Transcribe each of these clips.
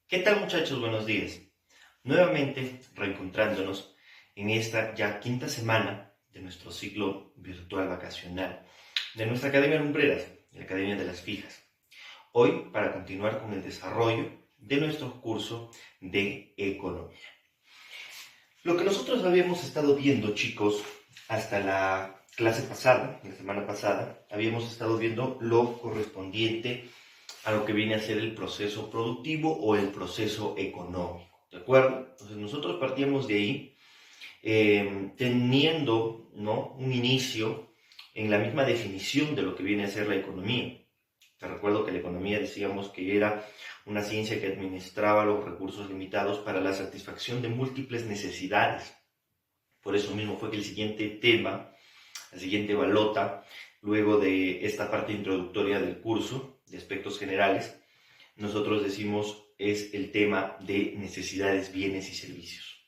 ¿Qué tal, muchachos? Buenos días. Nuevamente reencontrándonos en esta ya quinta semana de nuestro ciclo virtual vacacional de nuestra Academia Lumbreras, la Academia de las Fijas. Hoy para continuar con el desarrollo de nuestro curso de Economía. Lo que nosotros habíamos estado viendo, chicos, hasta la clase pasada, la semana pasada, habíamos estado viendo lo correspondiente a lo que viene a ser el proceso productivo o el proceso económico, ¿de acuerdo? Entonces nosotros partíamos de ahí teniendo, ¿no?, un inicio en la misma definición de lo que viene a ser la economía. Te recuerdo que la economía decíamos que era una ciencia que administraba los recursos limitados para la satisfacción de múltiples necesidades. Por eso mismo fue que el siguiente tema, la siguiente balota, luego de esta parte introductoria del curso, de aspectos generales, nosotros decimos es el tema de necesidades, bienes y servicios.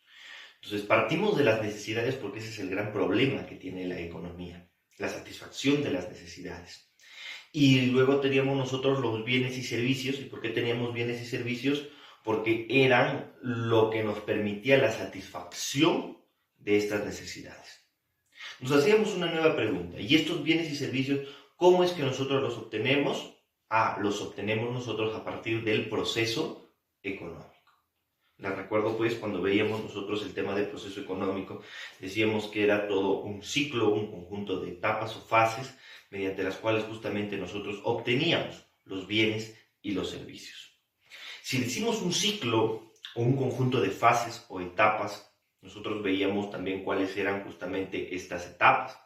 Entonces partimos de las necesidades porque ese es el gran problema que tiene la economía, la satisfacción de las necesidades. Y luego teníamos nosotros los bienes y servicios. ¿Y por qué teníamos bienes y servicios? Porque eran lo que nos permitía la satisfacción de estas necesidades. Nos hacíamos una nueva pregunta. ¿Y estos bienes y servicios, cómo es que nosotros los obtenemos? Los obtenemos nosotros a partir del proceso económico. Les recuerdo pues cuando veíamos nosotros el tema del proceso económico, decíamos que era todo un ciclo, un conjunto de etapas o fases mediante las cuales justamente nosotros obteníamos los bienes y los servicios. Si decimos un ciclo o un conjunto de fases o etapas, nosotros veíamos también cuáles eran justamente estas etapas.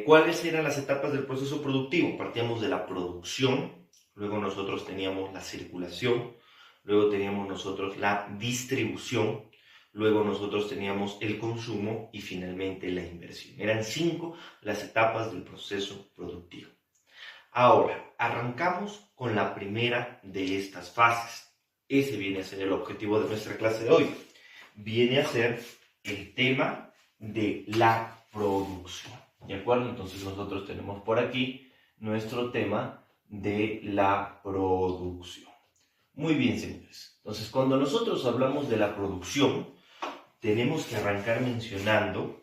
¿Cuáles eran las etapas del proceso productivo? Partíamos de la producción, luego nosotros teníamos la circulación, luego teníamos nosotros la distribución, luego nosotros teníamos el consumo y finalmente la inversión. Eran 5 las etapas del proceso productivo. Ahora, arrancamos con la primera de estas fases. Ese viene a ser el objetivo de nuestra clase de hoy. Viene a ser el tema de la producción. ¿De acuerdo? Entonces nosotros tenemos por aquí nuestro tema de la producción. Muy bien, señores. Entonces, cuando nosotros hablamos de la producción, tenemos que arrancar mencionando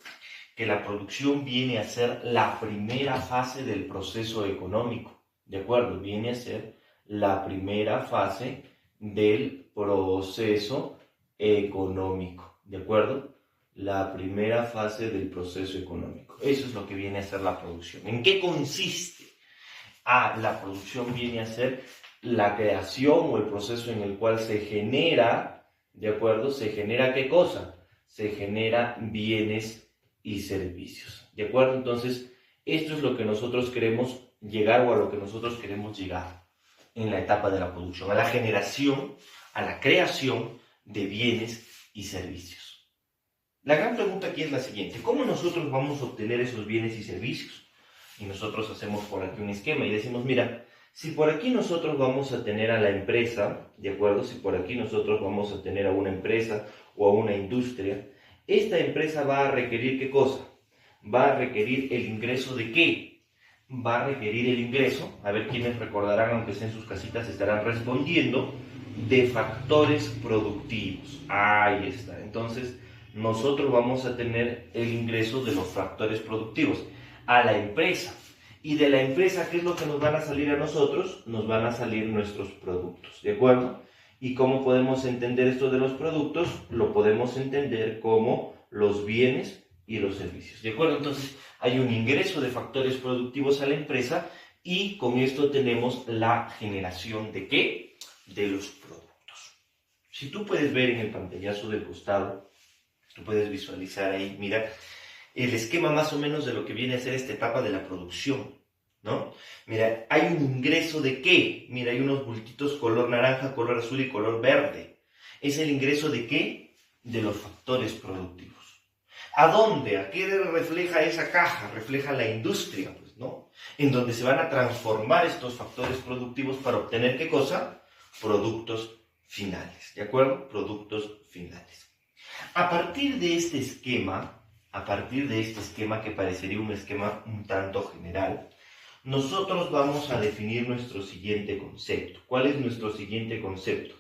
que la producción viene a ser la primera fase del proceso económico. ¿De acuerdo? Viene a ser la primera fase del proceso económico. ¿De acuerdo? La primera fase del proceso económico. Eso es lo que viene a ser la producción. ¿En qué consiste? La producción viene a ser la creación o el proceso en el cual se genera, ¿de acuerdo? ¿Se genera qué cosa? Se genera bienes y servicios. ¿De acuerdo? Entonces, esto es lo que nosotros queremos llegar o a lo que nosotros queremos llegar en la etapa de la producción, a la generación, a la creación de bienes y servicios. La gran pregunta aquí es la siguiente: ¿cómo nosotros vamos a obtener esos bienes y servicios? Y nosotros hacemos por aquí un esquema y decimos, mira, si por aquí nosotros vamos a tener a la empresa, ¿de acuerdo? Si por aquí nosotros vamos a tener a una empresa o a una industria, esta empresa va a requerir ¿qué cosa? Va a requerir el ingreso ¿de qué? Va a requerir el ingreso, a ver quiénes recordarán, aunque estén en sus casitas, estarán respondiendo, de factores productivos. Ahí está. Entonces, nosotros vamos a tener el ingreso de los factores productivos a la empresa. Y de la empresa, ¿qué es lo que nos van a salir a nosotros? Nos van a salir nuestros productos, ¿de acuerdo? ¿Y cómo podemos entender esto de los productos? Lo podemos entender como los bienes y los servicios, ¿de acuerdo? Entonces, hay un ingreso de factores productivos a la empresa y con esto tenemos la generación ¿de qué? De los productos. Si tú puedes ver en el pantallazo del costado, tú puedes visualizar ahí, mira, el esquema más o menos de lo que viene a ser esta etapa de la producción, ¿no? Mira, hay un ingreso ¿de qué? Mira, hay unos bultitos color naranja, color azul y color verde. ¿Es el ingreso de qué? De los factores productivos. ¿A dónde? ¿A qué refleja esa caja? Refleja la industria, pues, ¿no? En donde se van a transformar estos factores productivos para obtener ¿qué cosa? Productos finales, ¿de acuerdo? Productos finales. A partir de este esquema que parecería un esquema un tanto general, nosotros vamos a definir nuestro siguiente concepto. ¿Cuál es nuestro siguiente concepto?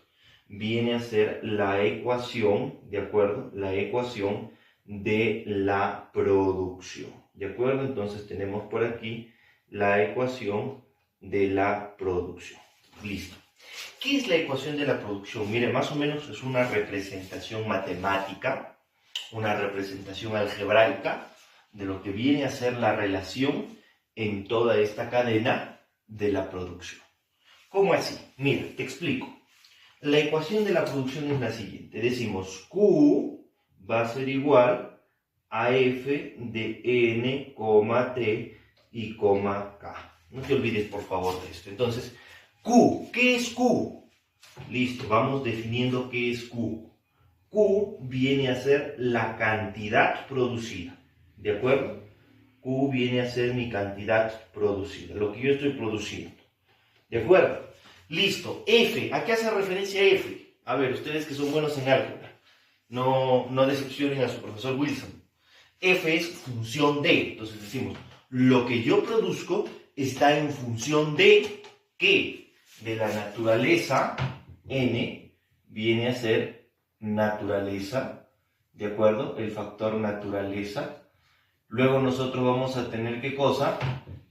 viene a ser la ecuación, ¿de acuerdo? La ecuación de la producción, ¿de acuerdo? Entonces tenemos por aquí la ecuación de la producción. Listo. ¿Qué es la ecuación de la producción? Mire, más o menos es una representación matemática, una representación algebraica de lo que viene a ser la relación en toda esta cadena de la producción. ¿Cómo así? Mira, te explico. La ecuación de la producción es la siguiente. Decimos Q va a ser igual a F de N, T y K. No te olvides, por favor, de esto. Entonces, Q, ¿qué es Q? Listo, vamos definiendo qué es Q. Q viene a ser la cantidad producida, ¿de acuerdo? Q viene a ser mi cantidad producida, lo que yo estoy produciendo, ¿de acuerdo? Listo, F, ¿a qué hace referencia F? A ver, ustedes que son buenos en álgebra, no decepcionen a su profesor Wilson. F es función de, entonces decimos, lo que yo produzco está en función de, ¿qué? De la naturaleza, N, viene a ser naturaleza, ¿de acuerdo? El factor naturaleza. Luego nosotros vamos a tener, ¿qué cosa?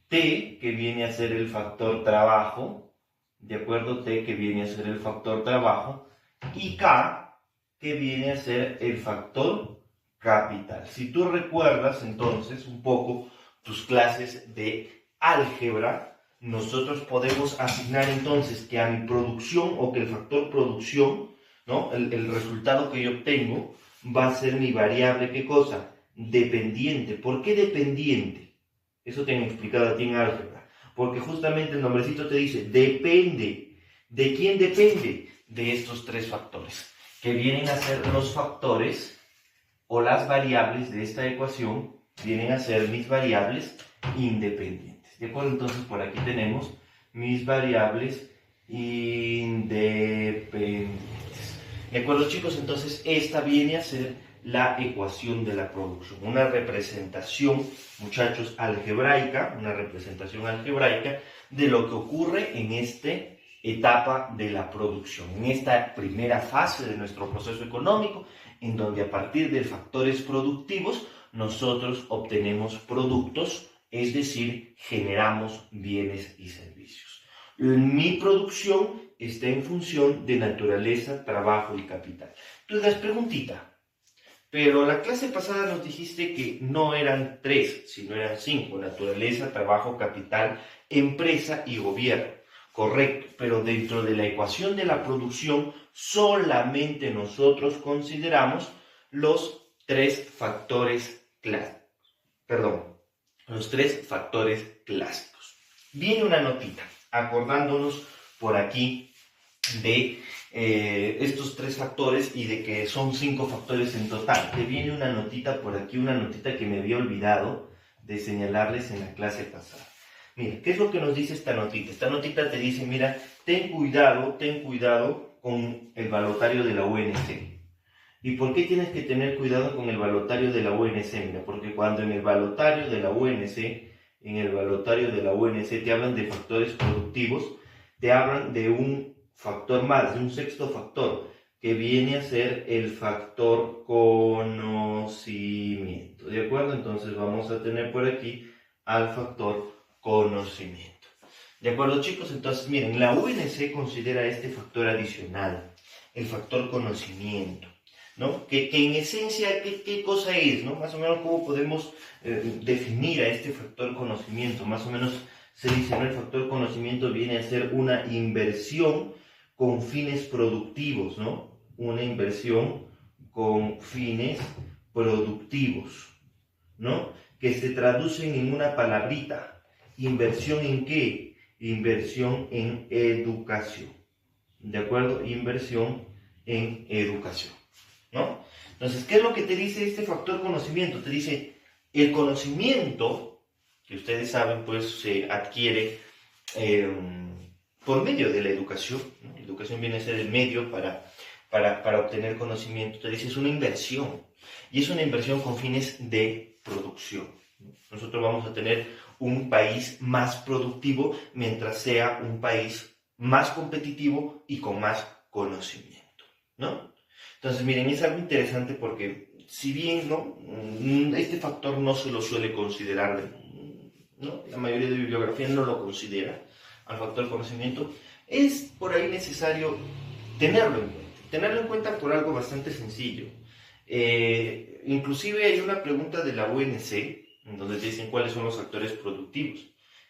T, que viene a ser el factor trabajo, ¿de acuerdo? T, que viene a ser el factor trabajo. Y K, que viene a ser el factor capital. Si tú recuerdas entonces un poco tus clases de álgebra, nosotros podemos asignar entonces que a mi producción o que el factor producción, ¿no? El resultado que yo obtengo va a ser mi variable, ¿qué cosa? Dependiente. ¿Por qué dependiente? Eso te han explicado a ti en álgebra. Porque justamente el nombrecito te dice, depende. ¿De quién depende? De estos tres factores, que vienen a ser los factores o las variables de esta ecuación, vienen a ser mis variables independientes. ¿De acuerdo? Entonces por aquí tenemos mis variables independientes. ¿De acuerdo, chicos? Entonces esta viene a ser la ecuación de la producción. Una representación, muchachos, algebraica, una representación algebraica de lo que ocurre en esta etapa de la producción, en esta primera fase de nuestro proceso económico, en donde a partir de factores productivos nosotros obtenemos productos, es decir, generamos bienes y servicios. Mi producción está en función de naturaleza, trabajo y capital. Entonces, las preguntitas. Pero la clase pasada nos dijiste que no eran 3, sino eran 5. Naturaleza, trabajo, capital, empresa y gobierno. Correcto, pero dentro de la ecuación de la producción solamente nosotros consideramos los 3 factores clásicos. Los 3 factores clásicos. Viene una notita, acordándonos por aquí de estos 3 factores y de que son 5 factores en total. Te viene una notita por aquí, una notita que me había olvidado de señalarles en la clase pasada. Mira, ¿qué es lo que nos dice esta notita? Esta notita te dice, mira, ten cuidado con el balotario de la UNC. ¿Y por qué tienes que tener cuidado con el balotario de la UNC? Mira, porque cuando en el balotario de la UNC, te hablan de factores productivos, te hablan de un factor más, de un sexto factor, que viene a ser el factor conocimiento, ¿de acuerdo? Entonces vamos a tener por aquí al factor conocimiento. ¿De acuerdo, chicos? Entonces, miren, la UNC considera este factor adicional, el factor conocimiento, ¿no? Que en esencia, ¿qué cosa es? ¿No? Más o menos, ¿cómo podemos definir a este factor conocimiento? Más o menos se dice, ¿no? El factor conocimiento viene a ser una inversión con fines productivos, ¿no? Una inversión con fines productivos, ¿no? Que se traducen en una palabrita. ¿Inversión en qué? Inversión en educación. ¿De acuerdo? Inversión en educación, ¿no? Entonces, ¿qué es lo que te dice este factor conocimiento? Te dice, el conocimiento, que ustedes saben, pues se adquiere por medio de la educación, ¿no? La educación viene a ser el medio para obtener conocimiento. Te dice, es una inversión, y es una inversión con fines de producción. Nosotros vamos a tener un país más productivo mientras sea un país más competitivo y con más conocimiento. ¿no? Entonces, miren, es algo interesante porque si bien, ¿no? Este factor no se lo suele considerar, ¿no? La mayoría de bibliografía no lo considera al factor conocimiento, es por ahí necesario tenerlo en cuenta. Tenerlo en cuenta por algo bastante sencillo. Inclusive hay una pregunta de la UNC, en donde te dicen cuáles son los factores productivos.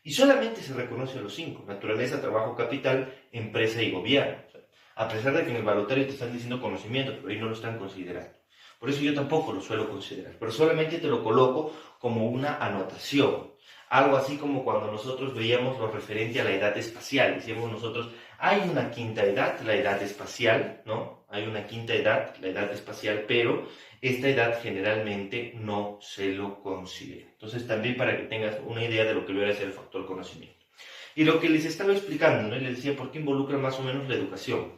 Y solamente se reconoce a los 5: naturaleza, trabajo, capital, empresa y gobierno. O sea, a pesar de que en el balotario te están diciendo conocimiento, pero ahí no lo están considerando. Por eso yo tampoco lo suelo considerar, pero solamente te lo coloco como una anotación. Algo así como cuando nosotros veíamos lo referente a la edad espacial. Decíamos nosotros, hay una quinta edad, la edad espacial, ¿no? Hay una quinta edad, la edad espacial, pero esta edad generalmente no se lo considera. Entonces, también para que tengas una idea de lo que viene a ser el factor conocimiento. Y lo que les estaba explicando, ¿no? Les decía por qué involucra más o menos la educación.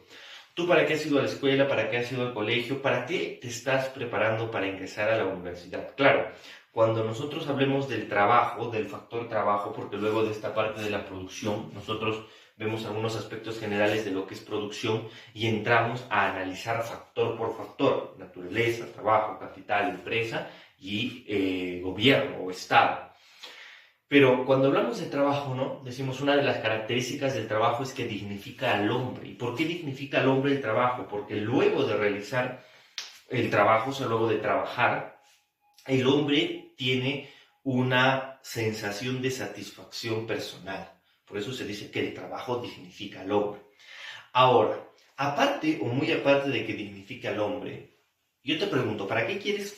¿Tú para qué has ido a la escuela? ¿Para qué has ido al colegio? ¿Para qué te estás preparando para ingresar a la universidad? Claro, cuando nosotros hablemos del trabajo, del factor trabajo, porque luego de esta parte de la producción, nosotros vemos algunos aspectos generales de lo que es producción y entramos a analizar factor por factor: naturaleza, trabajo, capital, empresa y gobierno o Estado. Pero cuando hablamos de trabajo, ¿no? Decimos, una de las características del trabajo es que dignifica al hombre. ¿Y por qué dignifica al hombre el trabajo? Porque luego de realizar el trabajo, o sea, luego de trabajar, el hombre tiene una sensación de satisfacción personal. Por eso se dice que el trabajo dignifica al hombre. Ahora, aparte o muy aparte de que dignifica al hombre, yo te pregunto, ¿para qué quieres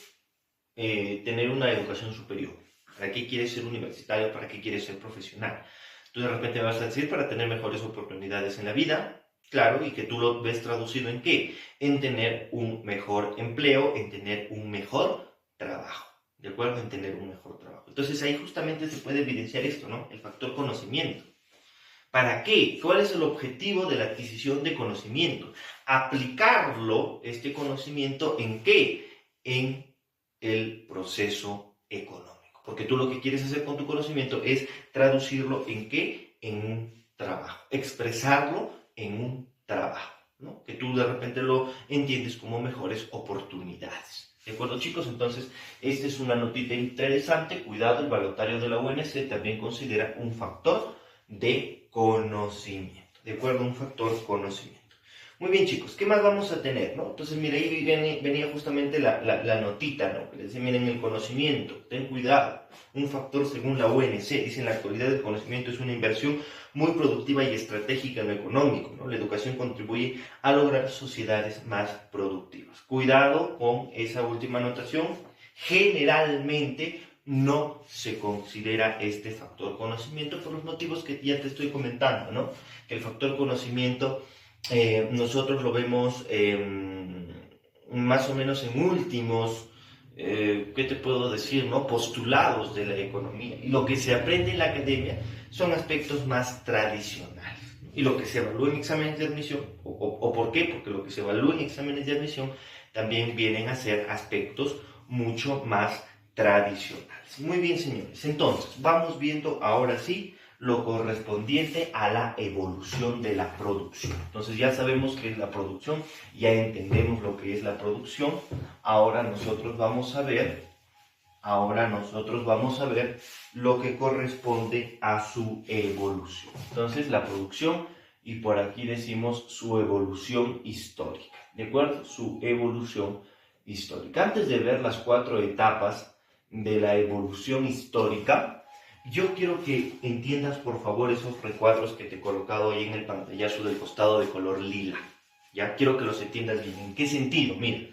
tener una educación superior? ¿Para qué quieres ser universitario? ¿Para qué quieres ser profesional? Tú de repente vas a decir, para tener mejores oportunidades en la vida, claro, y que tú lo ves traducido ¿en qué? En tener un mejor empleo, en tener un mejor trabajo, ¿de acuerdo? En tener un mejor trabajo. Entonces ahí justamente se puede evidenciar esto, ¿no? El factor conocimiento. ¿Para qué? ¿Cuál es el objetivo de la adquisición de conocimiento? Aplicarlo, este conocimiento, ¿en qué? En el proceso económico. Porque tú lo que quieres hacer con tu conocimiento es traducirlo ¿en qué? En un trabajo. Expresarlo en un trabajo, ¿no? Que tú de repente lo entiendes como mejores oportunidades. ¿De acuerdo, chicos? Entonces, esta es una notita interesante. Cuidado, el balotario de la UNC también considera un factor de conocimiento. ¿De acuerdo? Un factor conocimiento. Muy bien, chicos, ¿qué más vamos a tener, no? Entonces, mira, ahí venía justamente la notita, ¿no? Que les dice, miren, el conocimiento, ten cuidado. Un factor según la ONC, dice, en la actualidad el conocimiento es una inversión muy productiva y estratégica en lo económico, ¿no? La educación contribuye a lograr sociedades más productivas. Cuidado con esa última anotación. Generalmente no se considera este factor conocimiento por los motivos que ya te estoy comentando, ¿no? Que el factor conocimiento nosotros lo vemos más o menos en últimos, ¿qué te puedo decir, no? Postulados de la economía. Y lo que se aprende en la academia son aspectos más tradicionales. Y lo que se evalúa en exámenes de admisión, o ¿por qué? Porque lo que se evalúa en exámenes de admisión también vienen a ser aspectos mucho más tradicionales. Muy bien, señores. Entonces, vamos viendo ahora sí lo correspondiente a la evolución de la producción. Entonces ya sabemos qué es la producción, ya entendemos lo que es la producción. Ahora nosotros vamos a ver lo que corresponde a su evolución. Entonces la producción, y por aquí decimos su evolución histórica, ¿de acuerdo? Su evolución histórica. Antes de ver las 4 etapas de la evolución histórica, yo quiero que entiendas por favor esos recuadros que te he colocado ahí en el pantallazo del costado de color lila. Ya quiero que los entiendas bien. ¿En qué sentido? Mira,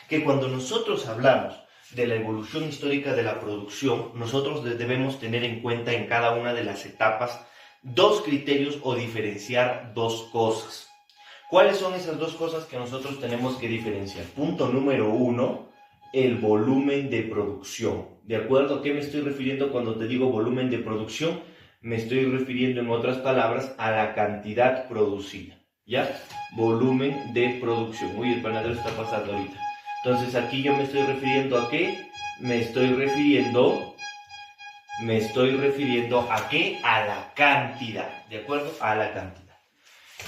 que cuando nosotros hablamos de la evolución histórica de la producción, nosotros debemos tener en cuenta en cada una de las etapas 2 criterios o diferenciar 2 cosas. ¿Cuáles son esas 2 cosas que nosotros tenemos que diferenciar? Punto número 1, el volumen de producción. ¿De acuerdo? ¿A qué me estoy refiriendo cuando te digo volumen de producción? Me estoy refiriendo, en otras palabras, a la cantidad producida. ¿Ya? Volumen de producción. Uy, el panadero está pasando ahorita. Entonces, aquí yo me estoy refiriendo ¿a qué? Me estoy refiriendo ¿a qué? A la cantidad. ¿De acuerdo? A la cantidad.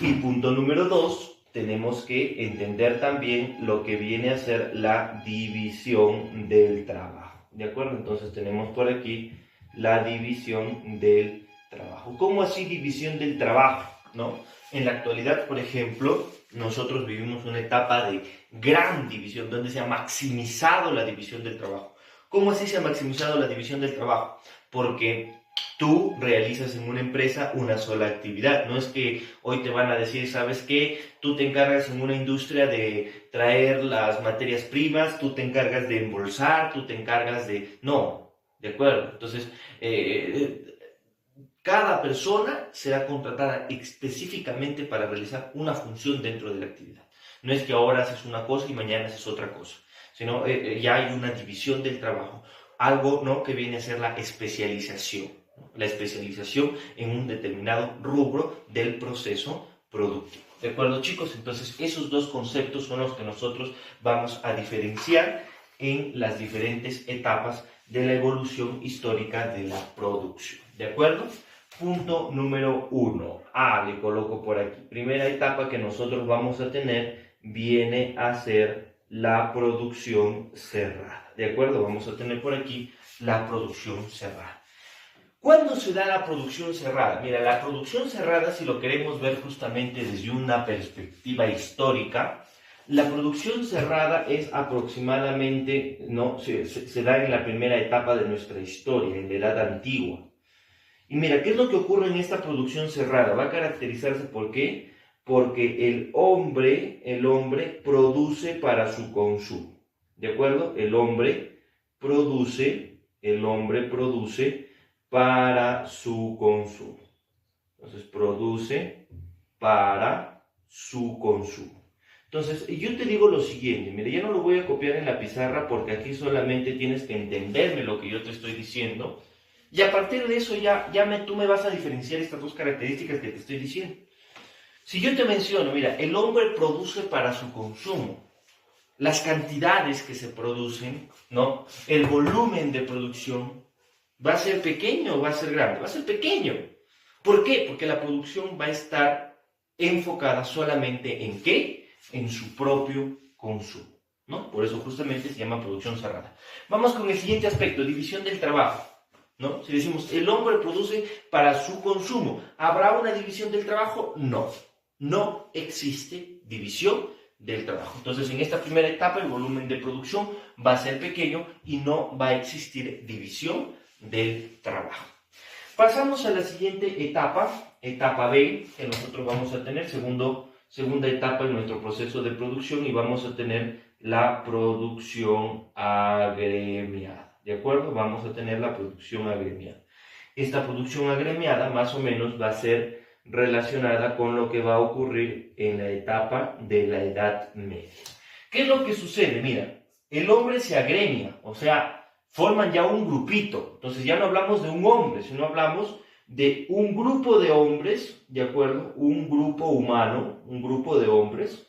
Y punto número 2, tenemos que entender también lo que viene a ser la división del trabajo. ¿De acuerdo? Entonces tenemos por aquí la división del trabajo. ¿Cómo así división del trabajo? ¿No? En la actualidad, por ejemplo, nosotros vivimos una etapa de gran división, donde se ha maximizado la división del trabajo. ¿Cómo así se ha maximizado la división del trabajo? Porque tú realizas en una empresa una sola actividad. No es que hoy te van a decir, ¿sabes qué? Tú te encargas en una industria de traer las materias primas, tú te encargas de embolsar, tú te encargas de... No, ¿de acuerdo? Entonces, cada persona será contratada específicamente para realizar una función dentro de la actividad. No es que ahora haces una cosa y mañana haces otra cosa, sino ya hay una división del trabajo. Algo, ¿no?, que viene a ser la especialización, ¿no? La especialización en un determinado rubro del proceso productivo. ¿De acuerdo, chicos? Entonces, esos dos conceptos son los que nosotros vamos a diferenciar en las diferentes etapas de la evolución histórica de la producción. ¿De acuerdo? Punto número 1. Le coloco por aquí. Primera etapa que nosotros vamos a tener viene a ser la producción cerrada. ¿De acuerdo? Vamos a tener por aquí la producción cerrada. ¿Cuándo se da la producción cerrada? Mira, la producción cerrada, si lo queremos ver justamente desde una perspectiva histórica, la producción cerrada es aproximadamente, ¿no?, se da en la primera etapa de nuestra historia, en la Edad Antigua. Y mira, ¿qué es lo que ocurre en esta producción cerrada? Va a caracterizarse ¿por qué? Porque el hombre produce para su consumo. ¿De acuerdo? El hombre produce para su consumo. Entonces, produce para su consumo. Entonces, yo te digo lo siguiente, mira, ya no lo voy a copiar en la pizarra porque aquí solamente tienes que entenderme lo que yo te estoy diciendo. Y a partir de eso tú me vas a diferenciar estas dos características que te estoy diciendo. Si yo te menciono, mira, el hombre produce para su consumo. Las cantidades que se producen, ¿no?, el volumen de producción, ¿va a ser pequeño o va a ser grande? Va a ser pequeño. ¿Por qué? Porque la producción va a estar enfocada solamente ¿en qué? En su propio consumo, ¿no? Por eso justamente se llama producción cerrada. Vamos con el siguiente aspecto, división del trabajo, ¿no? Si decimos, el hombre produce para su consumo, ¿habrá una división del trabajo? No, no existe división del trabajo. Entonces, en esta primera etapa, el volumen de producción va a ser pequeño y no va a existir división del trabajo. Pasamos a la siguiente etapa, etapa B, que nosotros vamos a tener, segunda etapa en nuestro proceso de producción, y vamos a tener la producción agremiada. ¿De acuerdo? Vamos a tener la producción agremiada. Esta producción agremiada más o menos va a ser relacionada con lo que va a ocurrir en la etapa de la Edad Media. ¿Qué es lo que sucede? Mira, el hombre se agremia, o sea, forman ya un grupito. Entonces ya no hablamos de un hombre, sino hablamos de un grupo de hombres, ¿de acuerdo? Un grupo humano, un grupo de hombres,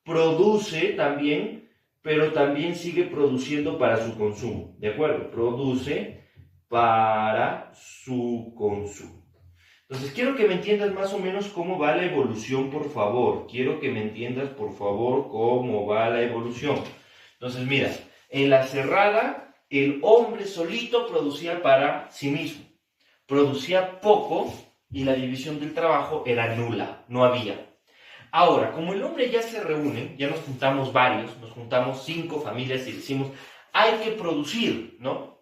produce también, pero también sigue produciendo para su consumo, ¿de acuerdo? Produce para su consumo. Entonces quiero que me entiendas más o menos cómo va la evolución, por favor. Quiero que me entiendas, por favor, cómo va la evolución. Entonces mira, en la cerrada, el hombre solito producía para sí mismo. Producía poco y la división del trabajo era nula, no había. Ahora, como el hombre ya se reúne, ya nos juntamos varios, nos juntamos 5 familias y decimos, hay que producir, ¿no?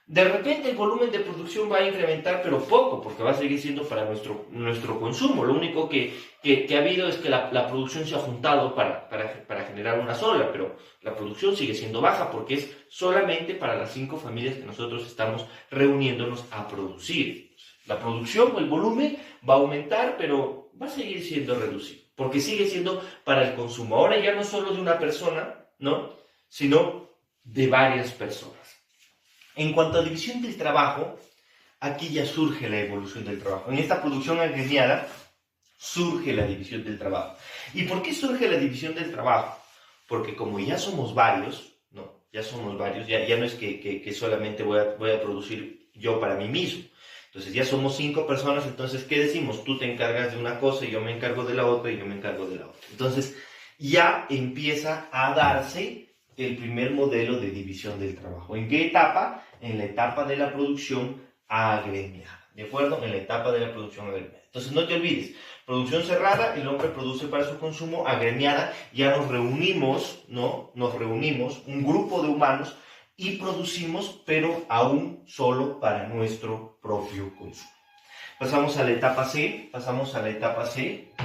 De repente el volumen de producción va a incrementar, pero poco, porque va a seguir siendo para nuestro consumo. Lo único que ha habido es que la producción se ha juntado para generar una sola, pero la producción sigue siendo baja porque es solamente para las 5 familias que nosotros estamos reuniéndonos a producir. La producción o el volumen va a aumentar, pero va a seguir siendo reducido, porque sigue siendo para el consumo. Ahora ya no solo de una persona, ¿no?, sino de varias personas. En cuanto a división del trabajo, aquí ya surge la evolución del trabajo. En esta producción agremiada surge la división del trabajo. ¿Y por qué surge la división del trabajo? Porque como ya somos varios, ¿no? Ya somos varios, ya no es que solamente voy a producir yo para mí mismo, Entonces ya somos 5 personas, entonces ¿qué decimos? Tú te encargas de una cosa y yo me encargo de la otra y yo me encargo de la otra. Entonces ya empieza a darse el primer modelo de división del trabajo. ¿En qué etapa? En la etapa de la producción agremiada. ¿De acuerdo? En la etapa de la producción agremiada. Entonces no te olvides, producción cerrada, el hombre produce para su consumo, agremiada, ya nos reunimos, ¿no? Nos reunimos, un grupo de humanos, y producimos, pero aún solo para nuestro propio consumo. Pasamos a la etapa C,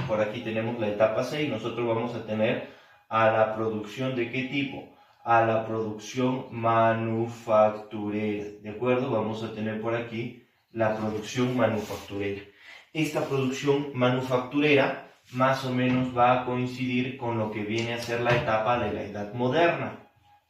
por aquí tenemos la etapa C y nosotros vamos a tener a la producción ¿de qué tipo? A la producción manufacturera, ¿de acuerdo? Vamos a tener por aquí la producción manufacturera. Esta producción manufacturera más o menos va a coincidir con lo que viene a ser la etapa de la Edad Moderna.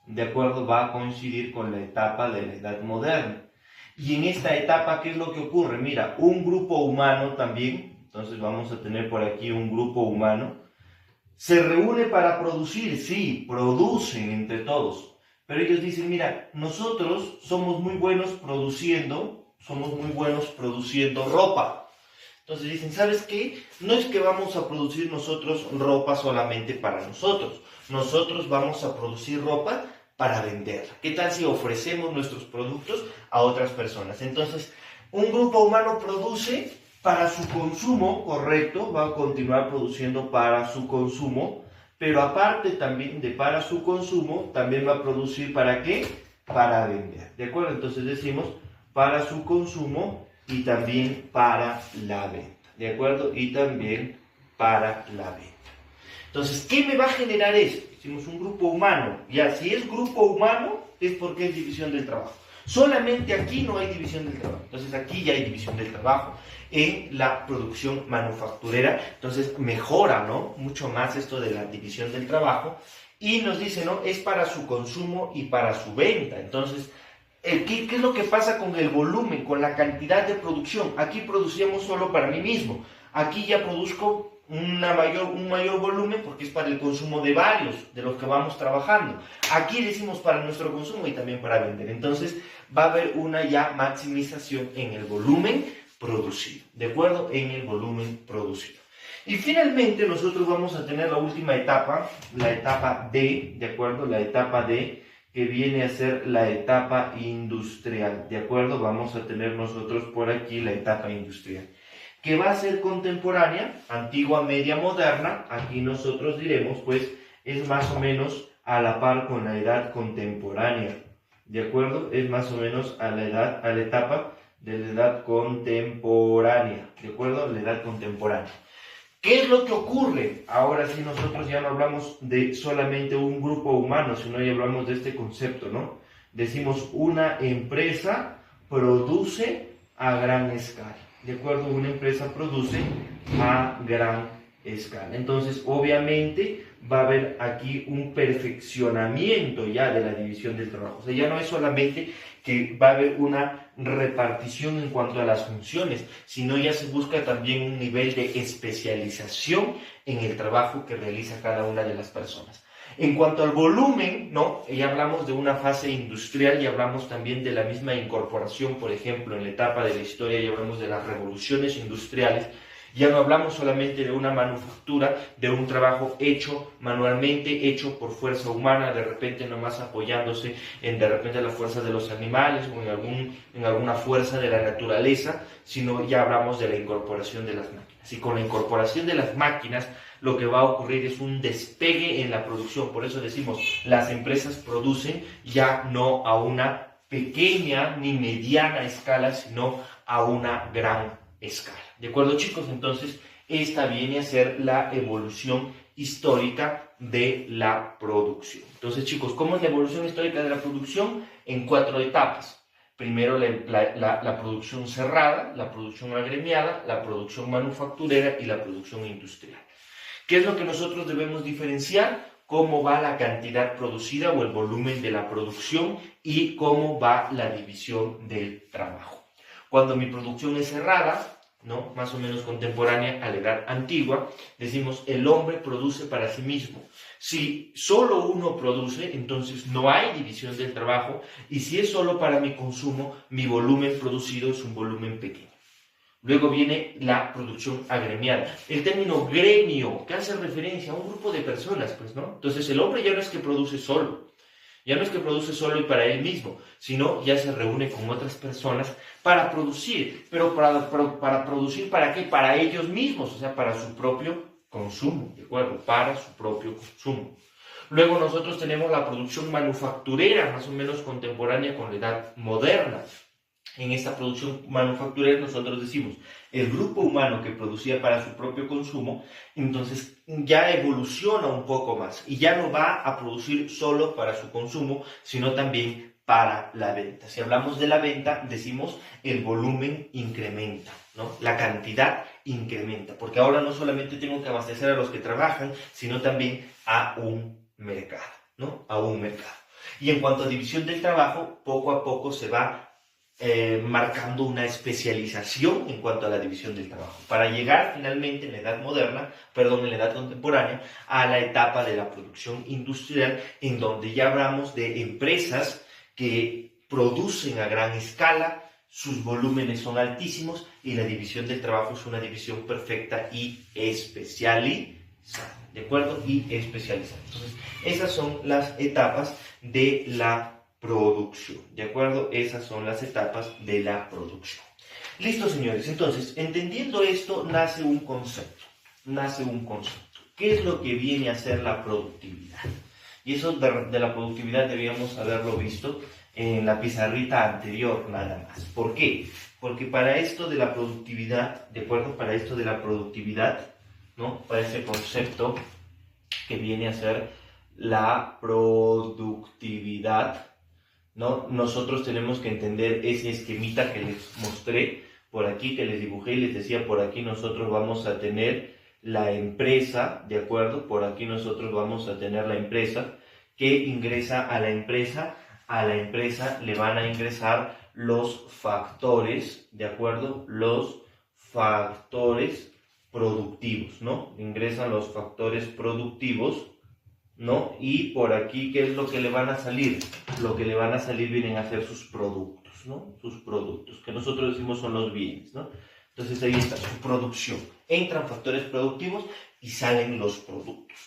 ¿De acuerdo? Va a coincidir con la etapa de la Edad Moderna. Y en esta etapa, ¿qué es lo que ocurre? Mira, un grupo humano también, entonces vamos a tener por aquí un grupo humano, se reúne para producir, sí, producen entre todos, pero ellos dicen, mira, nosotros somos muy buenos produciendo ropa. Entonces dicen, ¿sabes qué? No es que vamos a producir nosotros ropa solamente para nosotros. Nosotros vamos a producir ropa para venderla. ¿Qué tal si ofrecemos nuestros productos a otras personas? Entonces, un grupo humano produce para su consumo, correcto, va a continuar produciendo para su consumo, pero aparte también de para su consumo, también va a producir ¿para qué? Para vender. ¿De acuerdo? Entonces decimos para su consumo y también para la venta, ¿de acuerdo? Y también para la venta. Entonces, ¿qué me va a generar esto? Hicimos un grupo humano. Ya, si es grupo humano, es porque es división del trabajo. Solamente aquí no hay división del trabajo. Entonces, aquí ya hay división del trabajo en la producción manufacturera. Entonces, mejora, ¿no? Mucho más esto de la división del trabajo. Y nos dice, ¿no? Es para su consumo y para su venta. Entonces, ¿qué es lo que pasa con el volumen, con la cantidad de producción? Aquí producíamos solo para mí mismo. Aquí ya produzco un mayor volumen porque es para el consumo de varios, de los que vamos trabajando. Aquí decimos para nuestro consumo y también para vender. Entonces va a haber una ya maximización en el volumen producido, ¿de acuerdo? En el volumen producido. Y finalmente nosotros vamos a tener la última etapa, la etapa D, ¿de acuerdo? La etapa D, que viene a ser la etapa industrial, ¿de acuerdo? Vamos a tener nosotros por aquí la etapa industrial, que va a ser contemporánea, antigua, media, moderna. Aquí nosotros diremos, pues, es más o menos a la par con la edad contemporánea, ¿de acuerdo? Es más o menos a la etapa de la edad contemporánea, ¿de acuerdo? La edad contemporánea. ¿Qué es lo que ocurre? Ahora sí nosotros ya no hablamos de solamente un grupo humano, sino ya hablamos de este concepto, ¿no? Decimos una empresa produce a gran escala, ¿de acuerdo? Una empresa produce a gran escala. Entonces, obviamente, va a haber aquí un perfeccionamiento ya de la división del trabajo. O sea, ya no es solamente que va a haber una repartición en cuanto a las funciones, sino ya se busca también un nivel de especialización en el trabajo que realiza cada una de las personas. En cuanto al volumen, ¿no? Ya hablamos de una fase industrial y hablamos también de la misma incorporación, por ejemplo, en la etapa de la historia ya hablamos de las revoluciones industriales. Ya no hablamos solamente de una manufactura, de un trabajo hecho manualmente, hecho por fuerza humana, de repente nomás apoyándose en de repente la fuerza de los animales o en alguna fuerza de la naturaleza, sino ya hablamos de la incorporación de las máquinas. Y con la incorporación de las máquinas, lo que va a ocurrir es un despegue en la producción. Por eso decimos, las empresas producen ya no a una pequeña ni mediana escala, sino a una gran escala. ¿De acuerdo, chicos? Entonces, esta viene a ser la evolución histórica de la producción. Entonces, chicos, ¿cómo es la evolución histórica de la producción? En 4 etapas. Primero la producción cerrada, la producción agremiada, la producción manufacturera y la producción industrial. ¿Qué es lo que nosotros debemos diferenciar? Cómo va la cantidad producida o el volumen de la producción y cómo va la división del trabajo. Cuando mi producción es cerrada, ¿no? Más o menos contemporánea a la edad antigua, decimos el hombre produce para sí mismo. Si solo uno produce, entonces no hay división del trabajo, y si es solo para mi consumo, mi volumen producido es un volumen pequeño. Luego viene la producción agremiada. El término gremio, que hace referencia a un grupo de personas, pues, ¿no? Entonces el hombre ya no es que produce solo, ya no es que produce solo y para él mismo, sino ya se reúne con otras personas para producir. Pero para producir, ¿para qué? Para ellos mismos, o sea, para su propio consumo, ¿de acuerdo? Para su propio consumo. Luego nosotros tenemos la producción manufacturera, más o menos contemporánea con la edad moderna. En esta producción manufacturera nosotros decimos, el grupo humano que producía para su propio consumo, entonces ya evoluciona un poco más y ya no va a producir solo para su consumo, sino también para la venta. Si hablamos de la venta, decimos el volumen incrementa, ¿no? La cantidad incrementa, porque ahora no solamente tengo que abastecer a los que trabajan, sino también a un mercado, ¿no? A un mercado. Y en cuanto a división del trabajo, poco a poco se va marcando una especialización en cuanto a la división del trabajo, para llegar finalmente en la edad moderna, en la edad contemporánea, a la etapa de la producción industrial, en donde ya hablamos de empresas que producen a gran escala, sus volúmenes son altísimos y la división del trabajo es una división perfecta y especializada, ¿de acuerdo? Y especializada. Entonces, esas son las etapas de la producción, ¿de acuerdo? Esas son las etapas de la producción. Listo, señores. Entonces, entendiendo esto, nace un concepto. ¿Qué es lo que viene a ser la productividad? Y eso de la productividad debíamos haberlo visto en la pizarrita anterior, nada más. ¿Por qué? Porque para esto de la productividad, ¿de acuerdo? Para esto de la productividad, ¿no? Para ese concepto que viene a ser la productividad, ¿no? Nosotros tenemos que entender ese esquemita que les mostré por aquí, que les dibujé y les decía, por aquí nosotros vamos a tener la empresa, ¿de acuerdo? Por aquí nosotros vamos a tener la empresa que ingresa a la empresa le van a ingresar los factores, ¿de acuerdo? Los factores productivos, ¿no? Ingresan los factores productivos, ¿no? Y por aquí, ¿qué es lo que le van a salir? Lo que le van a salir vienen a ser sus productos, ¿no? Sus productos, que nosotros decimos son los bienes, ¿no? Entonces ahí está su producción. Entran factores productivos y salen los productos.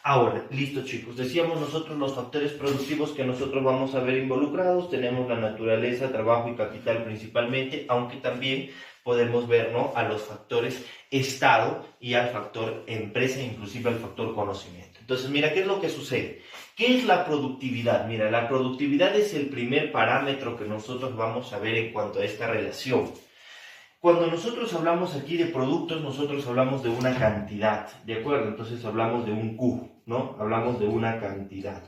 Ahora, listo, chicos, decíamos nosotros los factores productivos que nosotros vamos a ver involucrados. Tenemos la naturaleza, trabajo y capital principalmente, aunque también podemos ver, ¿no?, a los factores Estado y al factor empresa, inclusive al factor conocimiento. Entonces, mira, ¿qué es lo que sucede? ¿Qué es la productividad? Mira, la productividad es el primer parámetro que nosotros vamos a ver en cuanto a esta relación. Cuando nosotros hablamos aquí de productos, nosotros hablamos de una cantidad, ¿de acuerdo? Entonces hablamos de un Q, ¿no? Hablamos de una cantidad.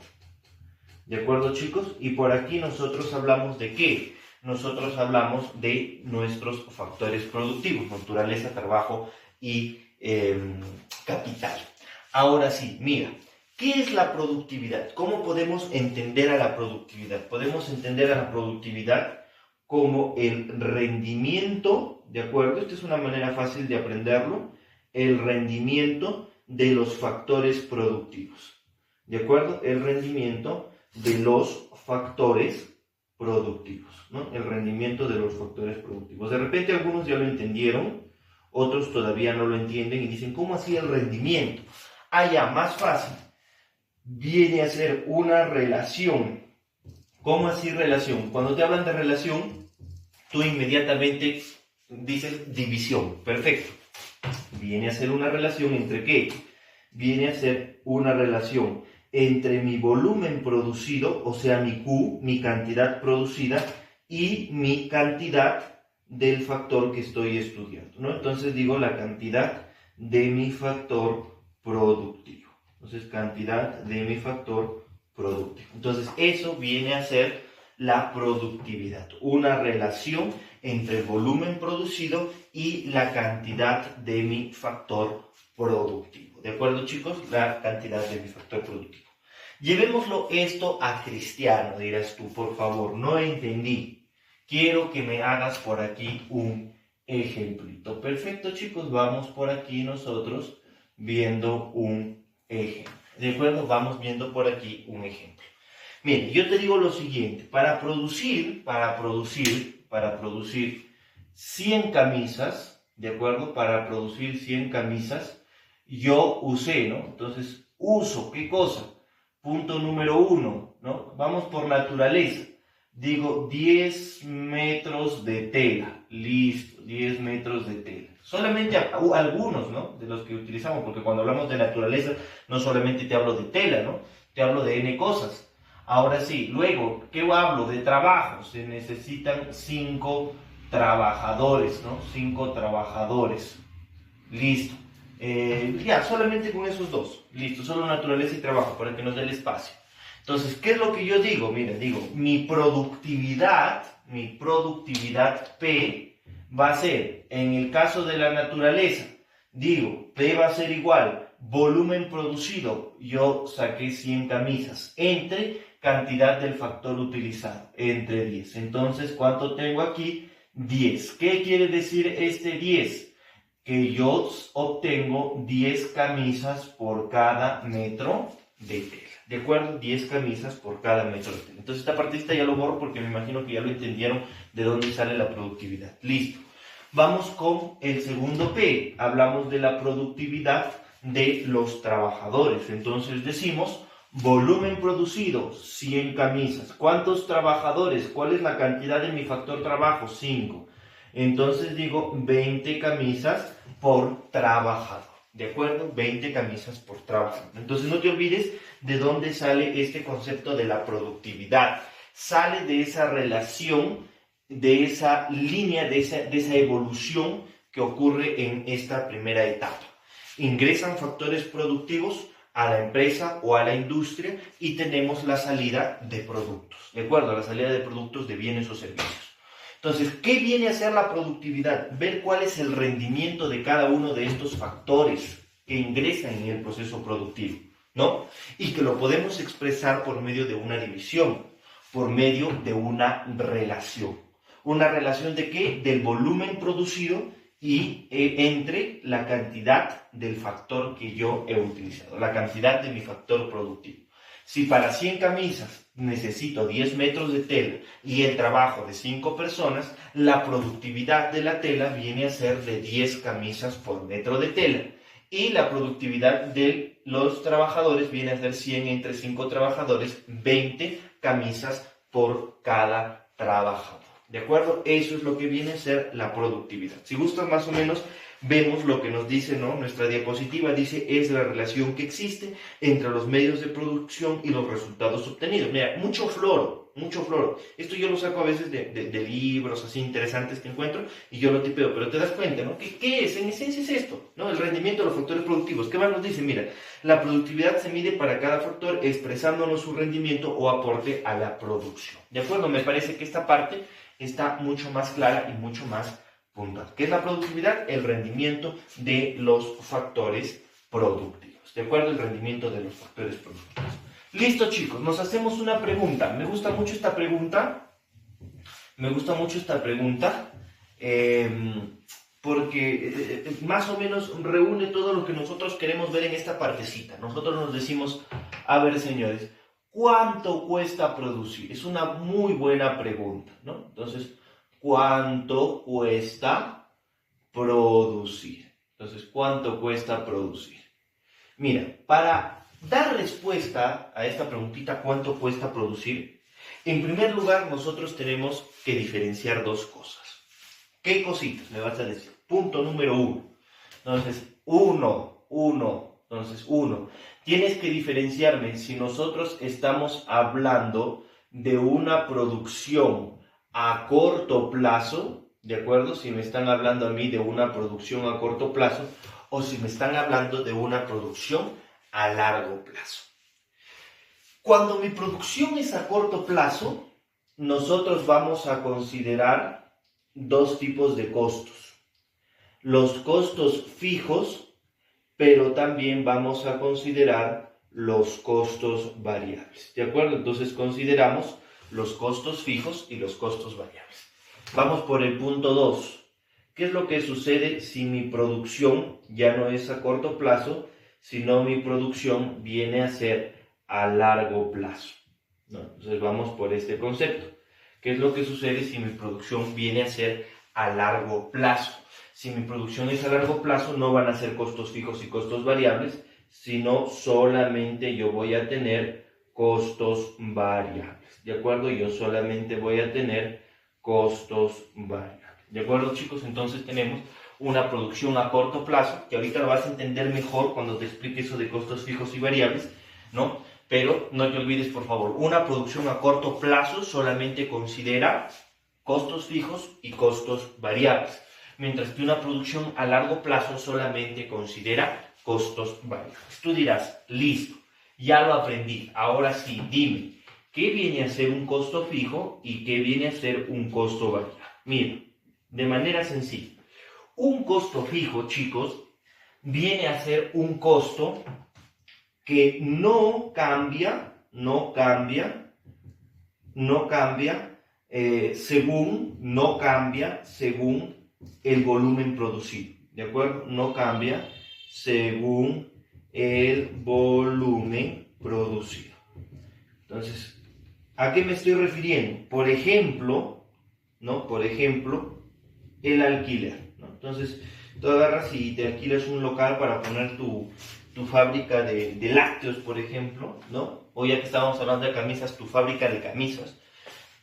¿De acuerdo, chicos? Y por aquí nosotros hablamos de ¿qué? Nosotros hablamos de nuestros factores productivos, naturaleza, trabajo y capital. Ahora sí, mira, ¿qué es la productividad? ¿Cómo podemos entender a la productividad? Podemos entender a la productividad como el rendimiento, ¿de acuerdo? Esta es una manera fácil de aprenderlo, el rendimiento de los factores productivos, ¿de acuerdo? El rendimiento de los factores productivos, ¿no? El rendimiento de los factores productivos. De repente algunos ya lo entendieron, otros todavía no lo entienden y dicen, ¿cómo así el rendimiento? Ah, ya, más fácil. Viene a ser una relación. ¿Cómo así relación? Cuando te hablan de relación, tú inmediatamente dices división. Perfecto. Viene a ser una relación entre ¿qué? Viene a ser una relación entre mi volumen producido, o sea, mi Q, mi cantidad producida, y mi cantidad del factor que estoy estudiando, ¿no? Entonces digo la cantidad de mi factor productivo. Entonces, cantidad de mi factor productivo. Entonces, eso viene a ser la productividad, una relación entre el volumen producido y la cantidad de mi factor productivo. ¿De acuerdo, chicos? La cantidad de mi factor productivo. Llevémoslo esto a cristiano, dirás tú, por favor, no entendí. Quiero que me hagas por aquí un ejemplito. Perfecto, chicos, vamos por aquí nosotros viendo un ejemplo. ¿De acuerdo? Vamos viendo por aquí un ejemplo. Bien, yo te digo lo siguiente, para producir 100 camisas, ¿de acuerdo? Para producir 100 camisas, yo usé, ¿no? Entonces, uso, ¿qué cosa? Punto número 1, ¿no? Vamos por naturaleza. Digo 10 metros de tela, listo, 10 metros de tela. Solamente algunos, ¿no? De los que utilizamos, porque cuando hablamos de naturaleza, no solamente te hablo de tela, ¿no? Te hablo de N cosas. Ahora sí, luego, ¿qué hablo? De trabajo. Se necesitan 5 trabajadores, ¿no? 5 trabajadores. Listo. Ya, solamente con esos dos. Listo, solo naturaleza y trabajo, para que nos dé el espacio. Entonces, ¿qué es lo que yo digo? Mira, digo, mi productividad P va a ser, en el caso de la naturaleza, digo, P va a ser igual, volumen producido, yo saqué 100 camisas, entre cantidad del factor utilizado, entre 10. Entonces, ¿cuánto tengo aquí? 10. ¿Qué quiere decir este 10? Que yo obtengo 10 camisas por cada metro de tela. ¿De acuerdo? 10 camisas por cada metro de tela. Entonces esta partecita ya lo borro porque me imagino que ya lo entendieron de dónde sale la productividad. Listo. Vamos con el segundo P. Hablamos de la productividad de los trabajadores. Entonces decimos volumen producido, 100 camisas. ¿Cuántos trabajadores? ¿Cuál es la cantidad de mi factor trabajo? 5. Entonces digo 20 camisas por trabajador. ¿De acuerdo? 20 camisas por trabajador. Entonces no te olvides de dónde sale este concepto de la productividad. Sale de esa relación, de esa línea, de esa evolución que ocurre en esta primera etapa. Ingresan factores productivos a la empresa o a la industria y tenemos la salida de productos. ¿De acuerdo? La salida de productos, de bienes o servicios. Entonces, ¿qué viene a ser la productividad? Ver cuál es el rendimiento de cada uno de estos factores que ingresan en el proceso productivo, ¿no? Y que lo podemos expresar por medio de una división, por medio de una relación. ¿Una relación de qué? Del volumen producido y entre la cantidad del factor que yo he utilizado, la cantidad de mi factor productivo. Si para 100 camisas necesito 10 metros de tela y el trabajo de 5 personas, la productividad de la tela viene a ser de 10 camisas por metro de tela. Y la productividad de los trabajadores viene a ser 100 entre 5 trabajadores, 20 camisas por cada trabajador. ¿De acuerdo? Eso es lo que viene a ser la productividad. Si gustan más o menos, vemos lo que nos dice, ¿no? Nuestra diapositiva dice, es la relación que existe entre los medios de producción y los resultados obtenidos. Mira, mucho floro, mucho floro. Esto yo lo saco a veces de libros así interesantes que encuentro y yo lo tipeo, pero te das cuenta, ¿no? ¿Qué es? En esencia es esto, ¿no? El rendimiento de los factores productivos. ¿Qué más nos dice? Mira, la productividad se mide para cada factor expresándonos su rendimiento o aporte a la producción. ¿De acuerdo? Me parece que esta parte está mucho más clara y mucho más puntual. ¿Qué es la productividad? El rendimiento de los factores productivos. ¿De acuerdo? El rendimiento de los factores productivos. Listo, chicos. Nos hacemos una pregunta. Me gusta mucho esta pregunta. Porque más o menos reúne todo lo que nosotros queremos ver en esta partecita. Nosotros nos decimos, a ver, señores, ¿cuánto cuesta producir? Es una muy buena pregunta, ¿no? Entonces, ¿cuánto cuesta producir? Entonces, ¿cuánto cuesta producir? Mira, para dar respuesta a esta preguntita, ¿cuánto cuesta producir? En primer lugar, nosotros tenemos que diferenciar dos cosas. ¿Qué cositas? Me vas a decir. Punto número 1. Entonces, uno. Tienes que diferenciarme si nosotros estamos hablando de una producción a corto plazo, ¿de acuerdo? Si me están hablando a mí de una producción a corto plazo o si me están hablando de una producción a largo plazo. Cuando mi producción es a corto plazo, nosotros vamos a considerar dos tipos de costos. Los costos fijos, pero también vamos a considerar los costos variables. ¿De acuerdo? Entonces consideramos los costos fijos y los costos variables. Vamos por el punto 2. ¿Qué es lo que sucede si mi producción ya no es a corto plazo, sino mi producción viene a ser a largo plazo? ¿No? Entonces vamos por este concepto. ¿Qué es lo que sucede si mi producción viene a ser a largo plazo? Si mi producción es a largo plazo, no van a ser costos fijos y costos variables, sino solamente yo voy a tener costos variables. ¿De acuerdo? Yo solamente voy a tener costos variables. ¿De acuerdo, chicos? Entonces tenemos una producción a corto plazo, que ahorita lo vas a entender mejor cuando te explique eso de costos fijos y variables, ¿no? Pero no te olvides, por favor, una producción a corto plazo solamente considera costos fijos y costos variables, mientras que una producción a largo plazo solamente considera costos variables. Tú dirás, listo, ya lo aprendí, ahora sí, dime, ¿qué viene a ser un costo fijo y qué viene a ser un costo variable? Mira, de manera sencilla, un costo fijo, chicos, viene a ser un costo que no cambia según el volumen producido, ¿de acuerdo? No cambia según el volumen producido. Entonces, ¿a qué me estoy refiriendo? Por ejemplo, ¿no? Por ejemplo, el alquiler, ¿no? Entonces, tú agarras y te alquilas un local para poner tu fábrica de lácteos, por ejemplo, ¿no? O ya que estábamos hablando de camisas, tu fábrica de camisas.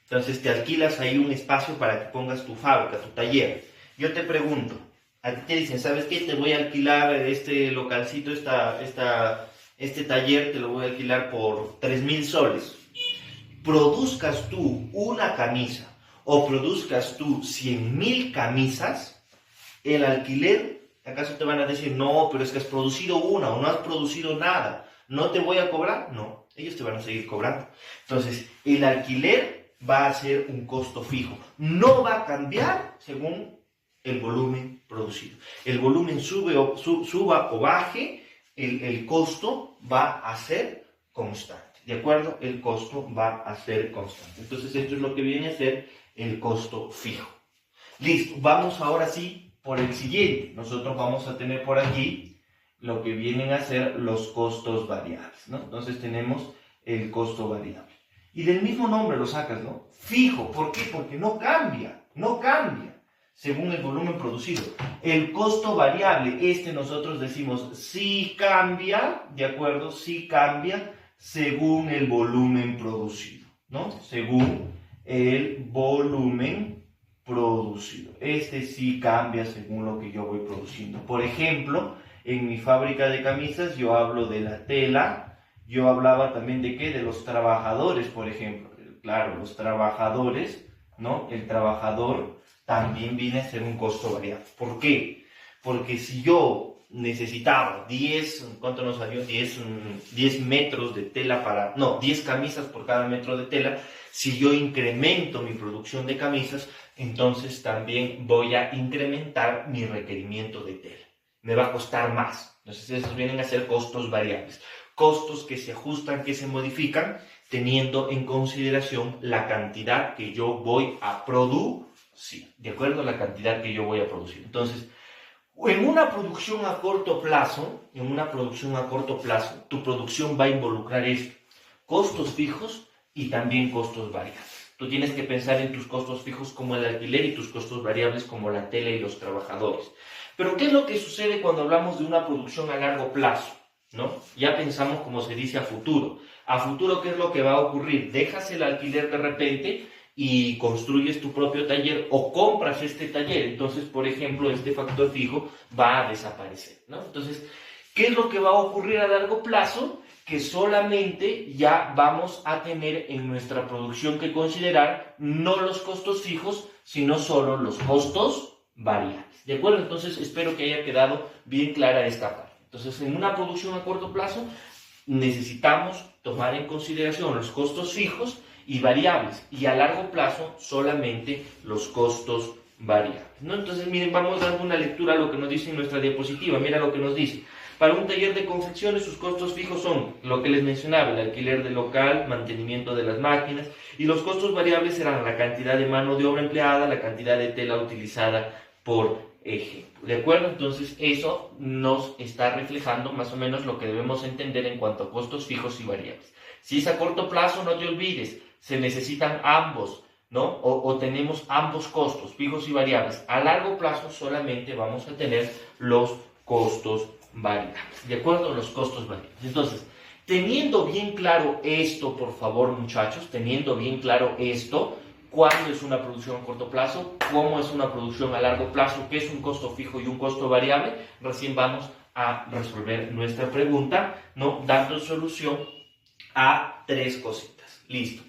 Entonces te alquilas ahí un espacio para que pongas tu fábrica, tu taller. Yo te pregunto, a ti te dicen, ¿sabes qué? Te voy a alquilar este localcito, este taller, te lo voy a alquilar por 3.000 soles. Produzcas tú una camisa o produzcas tú 100.000 camisas, el alquiler, ¿acaso te van a decir, no, pero es que has producido una o no has producido nada, no te voy a cobrar? No, ellos te van a seguir cobrando. Entonces, el alquiler va a ser un costo fijo, no va a cambiar según el volumen producido. El volumen suba o baje, el costo va a ser constante, ¿de acuerdo? El costo va a ser constante. Entonces, esto es lo que viene a ser el costo fijo. Listo, vamos ahora sí por el siguiente. Nosotros vamos a tener por aquí lo que vienen a ser los costos variables, ¿no? Entonces tenemos el costo variable. Y del mismo nombre lo sacas, ¿no? Fijo. ¿Por qué? Porque no cambia según el volumen producido. El costo variable, nosotros decimos sí cambia, ¿de acuerdo? Sí cambia según el volumen producido, ¿no? Según el volumen producido. Sí cambia según lo que yo voy produciendo. Por ejemplo, en mi fábrica de camisas yo hablo de la tela, yo hablaba también de ¿qué? De los trabajadores, por ejemplo. Claro, los trabajadores, ¿no? El trabajador también viene a ser un costo variable. ¿Por qué? Porque si yo necesitaba 10, ¿cuánto nos salió? 10 metros de tela 10 camisas por cada metro de tela. Si yo incremento mi producción de camisas, entonces también voy a incrementar mi requerimiento de tela. Me va a costar más. Entonces esos vienen a ser costos variables. Costos que se ajustan, que se modifican, teniendo en consideración la cantidad que yo voy a producir. De acuerdo a la cantidad que yo voy a producir. Entonces, en una producción a corto plazo, tu producción va a involucrar esto: costos fijos y también costos variables. Tú tienes que pensar en tus costos fijos como el alquiler y tus costos variables como la tela y los trabajadores. Pero ¿qué es lo que sucede cuando hablamos de una producción a largo plazo? ¿No? Ya pensamos, como se dice, a futuro. A futuro, ¿qué es lo que va a ocurrir? Dejas el alquiler de repente y construyes tu propio taller o compras este taller. Entonces, por ejemplo, este factor fijo va a desaparecer, ¿no? Entonces, ¿qué es lo que va a ocurrir a largo plazo? Que solamente ya vamos a tener en nuestra producción que considerar no los costos fijos, sino solo los costos variables. ¿De acuerdo? Entonces, espero que haya quedado bien clara esta parte. Entonces, en una producción a corto plazo, necesitamos tomar en consideración los costos fijos y variables, y a largo plazo solamente los costos variables, ¿no? Entonces, miren, vamos dando una lectura a lo que nos dice en nuestra diapositiva. Mira lo que nos dice. Para un taller de confecciones, sus costos fijos son lo que les mencionaba: el alquiler del local, mantenimiento de las máquinas, y los costos variables serán la cantidad de mano de obra empleada, la cantidad de tela utilizada por ejemplo. ¿De acuerdo? Entonces eso nos está reflejando más o menos lo que debemos entender en cuanto a costos fijos y variables. Si es a corto plazo, no te olvides, se necesitan ambos, ¿no? O tenemos ambos costos, fijos y variables. A largo plazo solamente vamos a tener los costos variables, ¿de acuerdo? Los costos variables. Entonces, teniendo bien claro esto, por favor, muchachos, teniendo bien claro esto, cuándo es una producción a corto plazo, cómo es una producción a largo plazo, qué es un costo fijo y un costo variable, recién vamos a resolver nuestra pregunta, ¿no? Dando solución a tres cositas. Listo.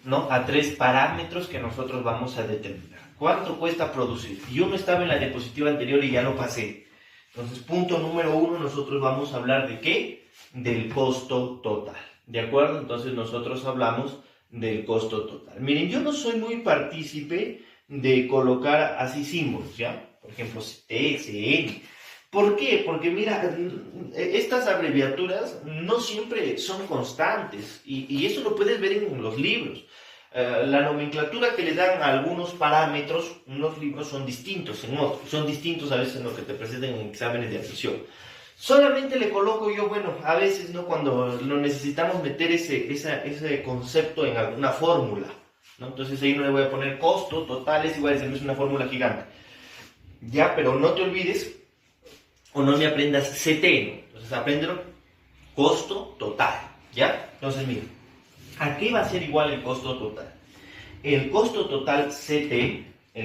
¿No? A tres parámetros que nosotros vamos a determinar. ¿Cuánto cuesta producir? Yo no estaba en la diapositiva anterior y ya lo pasé. Entonces, punto número 1, nosotros vamos a hablar de ¿qué? Del costo total. ¿De acuerdo? Entonces, nosotros hablamos del costo total. Miren, yo no soy muy partícipe de colocar así símbolos, ¿ya? Por ejemplo, CT, CN. ¿Por qué? Porque mira, estas abreviaturas no siempre son constantes y eso lo puedes ver en los libros. La nomenclatura que le dan a algunos parámetros, unos libros son distintos en otros, son distintos a veces en lo que te presentan en exámenes de admisión. Solamente le coloco yo, bueno, a veces, ¿no? Cuando lo necesitamos meter ese concepto en alguna fórmula, ¿no? Entonces ahí no le voy a poner costo total es igual, es una fórmula gigante. Ya, pero no te olvides o no me aprendas CT, ¿no? Entonces apréndelo, costo total, ¿ya? Entonces mira, ¿a qué va a ser igual el costo total? El costo total CT,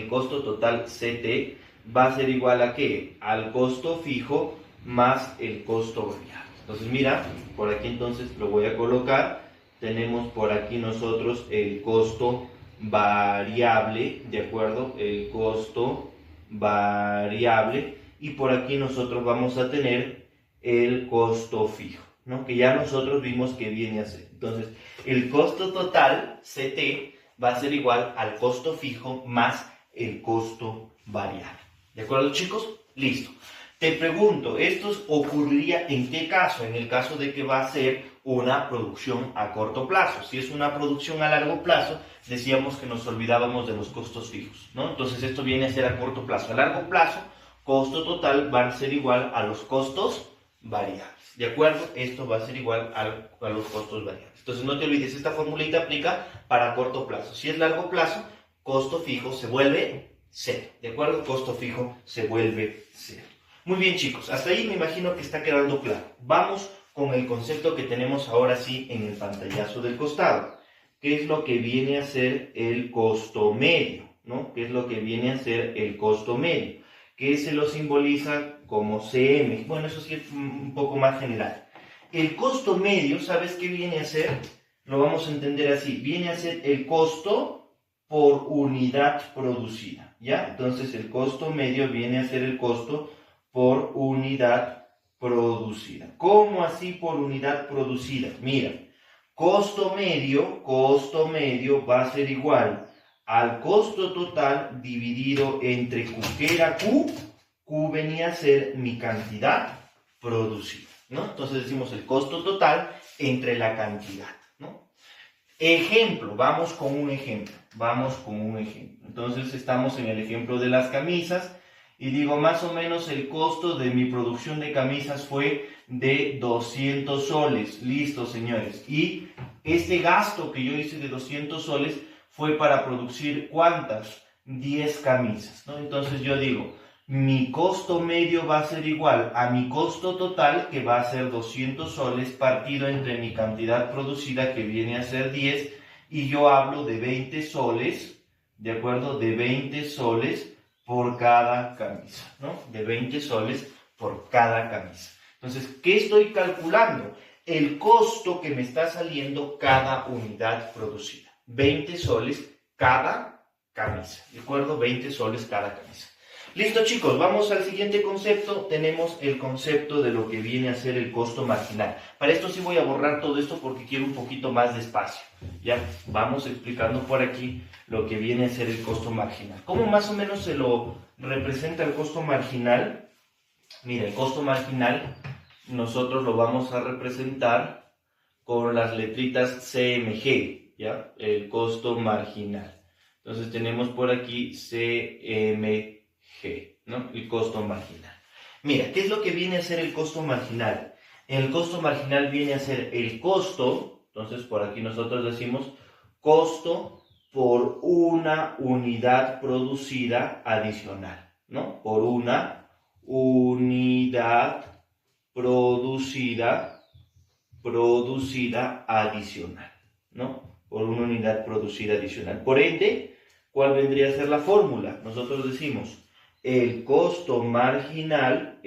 va a ser igual a ¿qué? Al costo fijo más el costo variable. Entonces mira, por aquí entonces lo voy a colocar, tenemos por aquí nosotros el costo variable, ¿de acuerdo? El costo variable. Y por aquí nosotros vamos a tener el costo fijo, ¿no? Que ya nosotros vimos que viene a ser. Entonces, el costo total, CT, va a ser igual al costo fijo más el costo variable. ¿De acuerdo, chicos? Listo. Te pregunto, ¿esto ocurriría en qué caso? En el caso de que va a ser una producción a corto plazo. Si es una producción a largo plazo, decíamos que nos olvidábamos de los costos fijos, ¿no? Entonces, esto viene a ser a corto plazo. A largo plazo, costo total va a ser igual a los costos variables, ¿de acuerdo? Esto va a ser igual a los costos variables. Entonces no te olvides, esta formulita aplica para corto plazo. Si es largo plazo, costo fijo se vuelve cero, ¿de acuerdo? Costo fijo se vuelve cero. Muy bien, chicos, hasta ahí me imagino que está quedando claro. Vamos con el concepto que tenemos ahora sí en el pantallazo del costado. ¿Qué es lo que viene a ser el costo medio? ¿No? ¿Qué es lo que viene a ser el costo medio? Que se lo simboliza como CM. Bueno, eso sí es un poco más general. El costo medio, ¿sabes qué viene a ser? Lo vamos a entender así. Viene a ser el costo por unidad producida, ¿ya? Entonces, el costo medio viene a ser el costo por unidad producida. ¿Cómo así por unidad producida? Mira, costo medio va a ser igual al costo total dividido entre Q. ¿Qué era Q? Q venía a ser mi cantidad producida, ¿no? Entonces decimos el costo total entre la cantidad, ¿no? Ejemplo, vamos con un ejemplo. Entonces estamos en el ejemplo de las camisas y digo más o menos el costo de mi producción de camisas fue de 200 soles. Listo, señores. Y este gasto que yo hice de 200 soles fue para producir ¿cuántas? 10 camisas, ¿no? Entonces yo digo, mi costo medio va a ser igual a mi costo total, que va a ser 200 soles, partido entre mi cantidad producida, que viene a ser 10, y yo hablo de 20 soles, ¿de acuerdo? De 20 soles por cada camisa, ¿no? De 20 soles por cada camisa. Entonces, ¿qué estoy calculando? El costo que me está saliendo cada unidad producida. 20 soles cada camisa, ¿de acuerdo? 20 soles cada camisa. Listo, chicos, vamos al siguiente concepto. Tenemos el concepto de lo que viene a ser el costo marginal. Para esto sí voy a borrar todo esto porque quiero un poquito más de espacio. Ya, vamos explicando por aquí lo que viene a ser el costo marginal. ¿Cómo más o menos se lo representa el costo marginal? Mira, el costo marginal nosotros lo vamos a representar con las letritas CMG. ¿Ya? El costo marginal. Entonces tenemos por aquí CMG. G, ¿no? El costo marginal. Mira, ¿qué es lo que viene a ser el costo marginal? El costo marginal viene a ser el costo, entonces por aquí nosotros decimos costo por una unidad producida adicional, ¿no? Por una unidad producida adicional, ¿no? Por una unidad producida adicional. Por ende, ¿cuál vendría a ser la fórmula? Nosotros decimos el costo marginal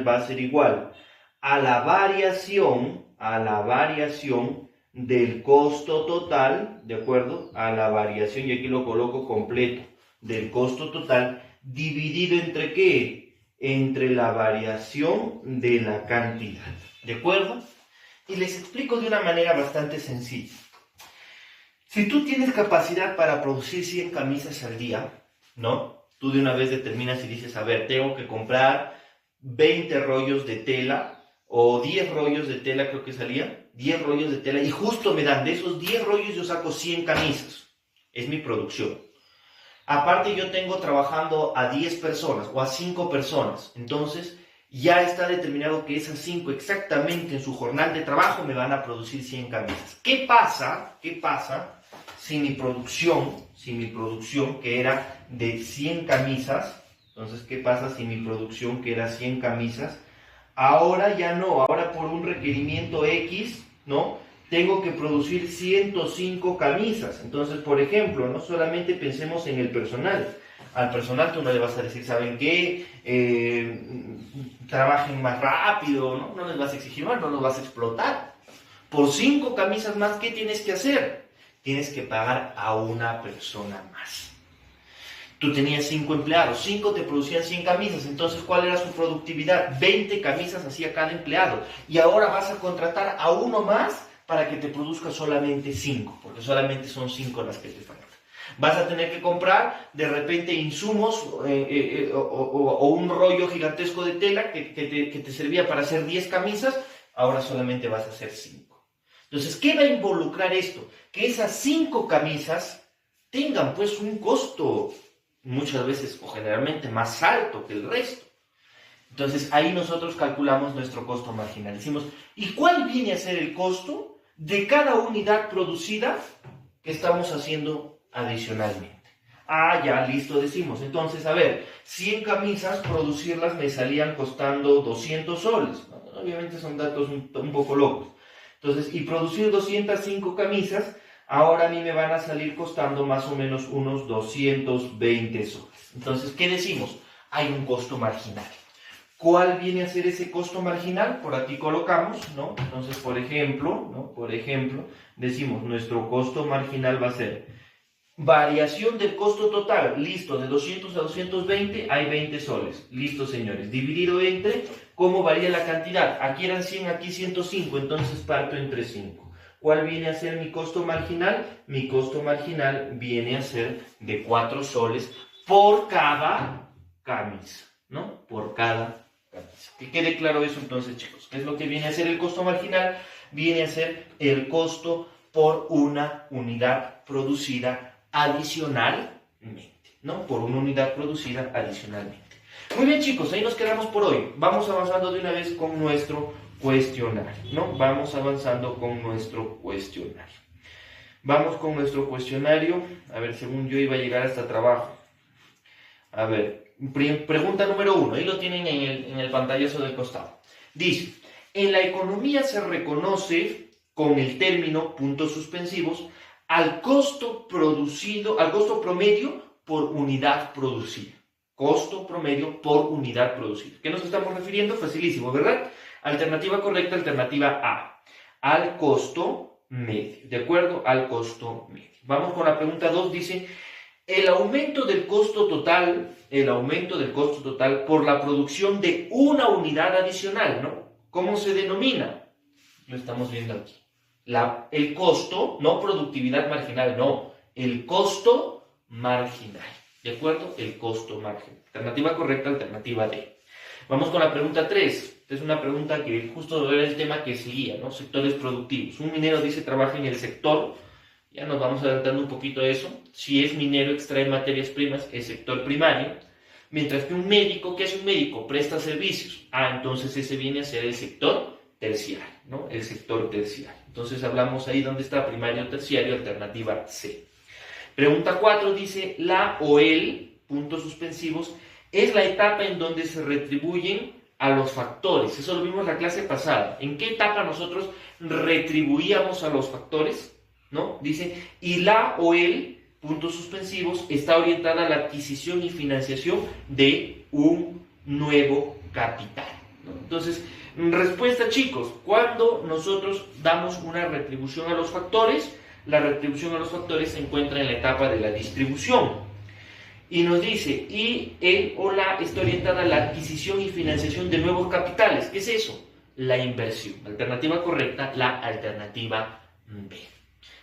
va a ser igual a la variación del costo total, ¿de acuerdo? A la variación, y aquí lo coloco completo, del costo total, dividido entre ¿qué? Entre la variación de la cantidad, ¿de acuerdo? Y les explico de una manera bastante sencilla. Si tú tienes capacidad para producir 100 camisas al día, ¿no? Tú de una vez determinas y dices, a ver, tengo que comprar 20 rollos de tela o 10 rollos de tela, creo que salía, 10 rollos de tela, y justo me dan, de esos 10 rollos yo saco 100 camisas. Es mi producción. Aparte yo tengo trabajando a 10 personas o a 5 personas, entonces ya está determinado que esas 5 exactamente en su jornal de trabajo me van a producir 100 camisas. ¿Qué pasa si mi producción que era de 100 camisas, entonces qué pasa si mi producción que era 100 camisas, ahora ya no, ahora por un requerimiento X, ¿no? Tengo que producir 105 camisas. Entonces, por ejemplo, no solamente pensemos en el personal. Al personal tú no le vas a decir, ¿saben qué? Trabajen más rápido, ¿no? No les vas a exigir más, no los vas a explotar. Por 5 camisas más, ¿qué tienes que hacer? Tienes que pagar a una persona más. Tú tenías 5 empleados, 5 te producían 100 camisas, entonces ¿cuál era su productividad? 20 camisas hacía cada empleado. Y ahora vas a contratar a uno más para que te produzca solamente 5, porque solamente son 5 las que te faltan. Vas a tener que comprar de repente insumos o un rollo gigantesco de tela que te servía para hacer 10 camisas, ahora solamente vas a hacer 5. Entonces, ¿qué va a involucrar esto? Que esas 5 camisas tengan pues un costo muchas veces o generalmente más alto que el resto. Entonces, ahí nosotros calculamos nuestro costo marginal. Decimos, ¿y cuál viene a ser el costo de cada unidad producida que estamos haciendo adicionalmente? Ah, ya, listo, decimos. Entonces, a ver, 100 camisas, producirlas me salían costando 200 soles. Obviamente son datos un poco locos. Entonces, y producir 205 camisas, ahora a mí me van a salir costando más o menos unos 220 soles. Entonces, ¿qué decimos? Hay un costo marginal. ¿Cuál viene a ser ese costo marginal? Por aquí colocamos, ¿no? Entonces, por ejemplo, decimos, nuestro costo marginal va a ser variación del costo total, listo, de 200 a 220 hay 20 soles, listo señores, dividido entre cómo varía la cantidad, aquí eran 100, aquí 105, entonces parto entre 5. ¿Cuál viene a ser mi costo marginal? Mi costo marginal viene a ser de 4 soles por cada camisa, ¿no? Por cada camisa. Que quede claro eso entonces, chicos. ¿Qué es lo que viene a ser el costo marginal? Viene a ser el costo por una unidad producida adicionalmente, ¿no? Por una unidad producida adicionalmente. Muy bien, chicos, ahí nos quedamos por hoy. Vamos avanzando de una vez con nuestro cuestionario, ¿no? Vamos avanzando con nuestro cuestionario. Vamos con nuestro cuestionario. A ver, según yo iba a llegar hasta trabajo. A ver, pregunta número 1. Ahí lo tienen en el pantallazo del costado. Dice, en la economía se reconoce con el término puntos suspensivos al costo promedio por unidad producida. Costo promedio por unidad producida. ¿Qué nos estamos refiriendo? Facilísimo, ¿verdad? Alternativa correcta, alternativa A. Al costo medio. ¿De acuerdo? Al costo medio. Vamos con la pregunta 2. Dice, el aumento del costo total por la producción de una unidad adicional, ¿no? ¿Cómo se denomina? Lo estamos viendo aquí. El costo, no productividad marginal, no. El costo marginal. ¿De acuerdo? El costo marginal. Alternativa correcta, alternativa D. Vamos con la pregunta 3. Esta es una pregunta que justo era el tema que seguía, ¿no? Sectores productivos. Un minero dice trabaja en el sector. Ya nos vamos adelantando un poquito a eso. Si es minero, extrae materias primas, es sector primario. Mientras que un médico, ¿qué es un médico? Presta servicios. Entonces ese viene a ser el sector terciario, ¿no? El sector terciario. Entonces hablamos ahí donde está primario, terciario, alternativa C. Pregunta 4 dice, la o el, puntos suspensivos, es la etapa en donde se retribuyen a los factores. Eso lo vimos en la clase pasada. ¿En qué etapa nosotros retribuíamos a los factores? ¿No? Dice, y la o el, puntos suspensivos, está orientada a la adquisición y financiación de un nuevo capital, ¿no? Entonces, respuesta, chicos, cuando nosotros damos una retribución a los factores, la retribución a los factores se encuentra en la etapa de la distribución. Y nos dice, y el o la está orientada a la adquisición y financiación de nuevos capitales. ¿Qué es eso? La inversión. Alternativa correcta, la alternativa B.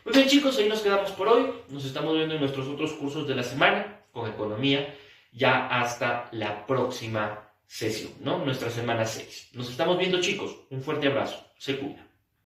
Muy bien, chicos, ahí nos quedamos por hoy. Nos estamos viendo en nuestros otros cursos de la semana con economía, ya hasta la próxima sesión, ¿no? Nuestra semana 6. Nos estamos viendo, chicos. Un fuerte abrazo. Se cuidan.